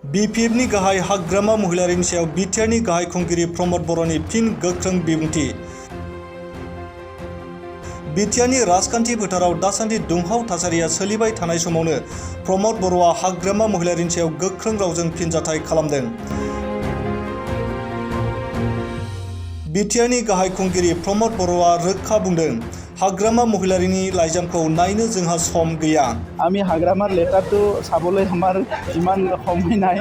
BPFनि गाहाय हाग्रामा महिलारिनि सायाव बिटिआरनि गाहाय खुंगिरि रमद बर'ननि फिन गोख्रों बिबुंथि। बिटिआरनि राजखान्थि फोथाराव दासान्दि दुंहाव थासारिया सोलिबाय थानाय समावनो रमद बर'आ हाग्रामा महिलारिनि सायाव गोख्रों रावजों फिनजाथाय खालामदों। बिटिआरनि गाहाय खुंगिरि रमद बर'आ रोखा बुंदों, हाग्रामा महिलारिनि लाइजामखौ नायनो जोंहा सम गैया। आमी हाग्रामार लेटारটো साबोलै आमार इमान समय नाय।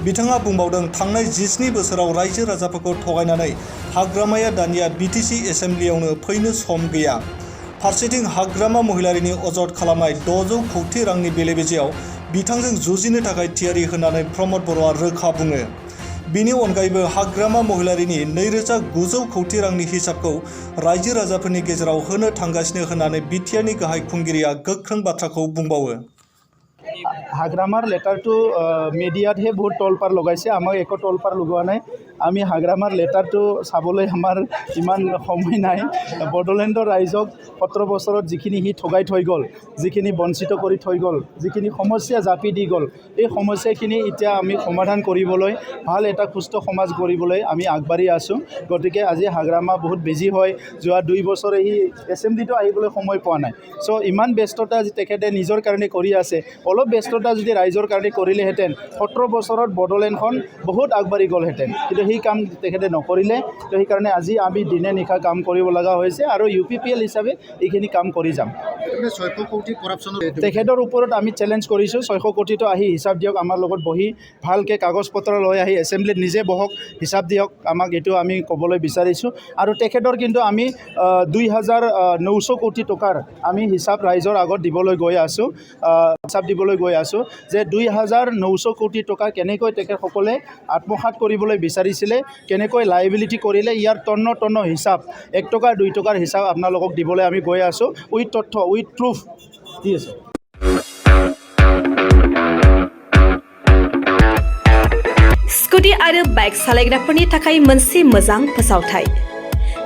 बिथाङा बुंबावदों, थांनाय 17 बोसोराव रायजो राजाफोरखौ थगायनानै हाग्रामाया दानिया बिटिसि एसेम्ब्लियावनो फैनो सम गैया। फारसेथिं हाग्रामा महिलारिनि अजद खालामनाय 600 कौटि रांनि बेले-बेजेआव बिथांजों जुजिनो थाखाय थियारि होननानै रमद बर'आ रोखा बुङो। बिनि अनगायैबो हाग्रामा महिलारिनि 2900 कौटि रांनि हिसाबखौ रायजो राजाफोरनि गेजेराव होनो थांगासिनो होननानै बिटिआरनि गाहाय खुंगिरिया गोख्रों बाथ्राखौ बुंबावो। हाग्रामार लेटारটো मिडियातহে बहुत टलपार लगाइছে, आमाक एको टलपार लगोৱা নাই। आमी हाग्रामार लेटारটো साबोलै आमार इमान समय नाय। बडलेण्डर राइजक 17 বছৰত जिखिनि हि ठगाই थৈ गल, जिखिनि बंचित কৰি থৈ গল, जिखिनि समस्या जापि দি गल, এই সমস্যাখিনি এতিয়া আমি সমাধান কৰিবলৈ, ভাল এটা সুস্থ সমাজ কৰিবলৈ আমি আগবাঢ়ি আছোঁ। গতিকে আজি হাগ্ৰামা বহুত বিজি হয়, যোৱা 2 বছৰে হি এছেম্বলিটো আহিবলৈ সময় পোৱা নাই। সো ইমান ব্যস্ততা আজি তেখেতে নিজৰ কাৰণে কৰি আছে। অলপ ব্যস্ততা যদি ৰাইজৰ কাৰণে কৰিলেহেঁতেন 17 বছৰত বডলেণ্ডখন বহুত আগবাঢ়ি গ'লহেঁতেন, কিন্তু সেই কাম তেখেতে নকৰিলে। তো সেইকাৰণে আজি আমি দিনে নিশা কাম কৰিব লগা হৈছে আৰু UPPL হিচাপে এইখিনি কাম কৰি যাম। 600 কোটি কৰাপশ্যন তেখেতৰ ওপৰত আমি চেলেঞ্জ কৰিছোঁ, 600 কোটিটো আহি হিচাপ দিয়ক, আমাৰ লগত বহি ভালকৈ কাগজ পত্ৰ লৈ আহি এছেম্বলিত নিজে বহক, হিচাপ দিয়ক, আমাক এইটো আমি ক'বলৈ বিচাৰিছোঁ। আৰু তেখেতৰ কিন্তু আমি 2900 কোটি টকাৰ আমি হিচাপ ৰাইজৰ আগত দিবলৈ গৈ আছোঁ, হিচাপ দিবলৈ গৈ আছোঁ যে 2900 কোটি টকা কেনেকৈ তেখেতসকলে আত্মসাৎ কৰিবলৈ বিচাৰিছিলে, কেনেকৈ লাইবিলিটি কৰিলে, ইয়াৰ তন্ন হিচাপ, 1 টকা 2 টকাৰ হিচাপ আপোনালোকক দিবলৈ আমি গৈ আছোঁ, উইথ তথ্য, উইথ প্ৰুফ দি আছোঁ। स्कुटि आरो बाइक सालायग्राफोरनि थाखाय मोनसे मोजां फोसावथाय।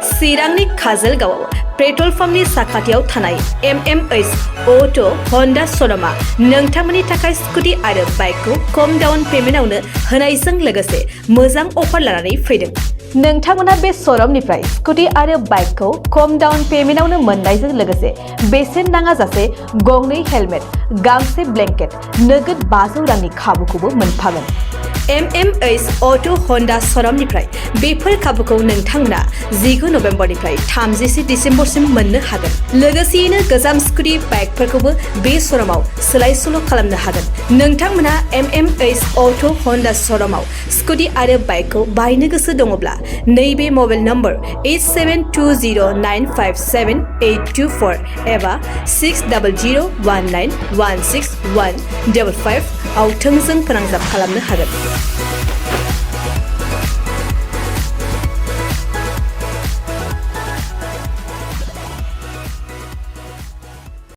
चिरांनि काजलगावआव पेट्रल पाम्पनि साखाथियाव थानाय MMH अट' हन्डा श'रुमआ नोंथांमोननि थाखाय स्कुटि आरो बाइकखौ खम डाउन पेमेन्टआवनो होनायजों लोगोसे मोजां अफार लानानै फैदों। नोंथांमोना बे श'रुमनिफ्राय स्कुटि आरो बाइकखौ खम डाउन पेमेन्टआवनो मोननायजों लोगोसे बेसेन नाङाजासे गंनै हेलमेट, गांसे ब्लेंकेट, नोगोद 500 रांनि खाबुखौबो मोनफागोन। MMH अट' हन्डा श'रुमनिफ्राय बेफोर खाबुखौ नोंथांमोना 19 नभेम्बरनिफ्राय 30 डिसेम्बरसिम मोननो हागोन। लोगोसेयैनो गोजाम स्कुटि बाइकफोरखौबो बे श'रुमाव सोलाय-सोल' खालामनो हागोन। नोंथांमोना MMH अट' हन्डा श'रुमाव स्कुटि आरो बाइकखौ बायनो गोसो दङब्ला नैबे मबाइल नम्बर 8720957824 एबा 6001916155 आव थोंजों फोनांजाब खालामनो हागोन।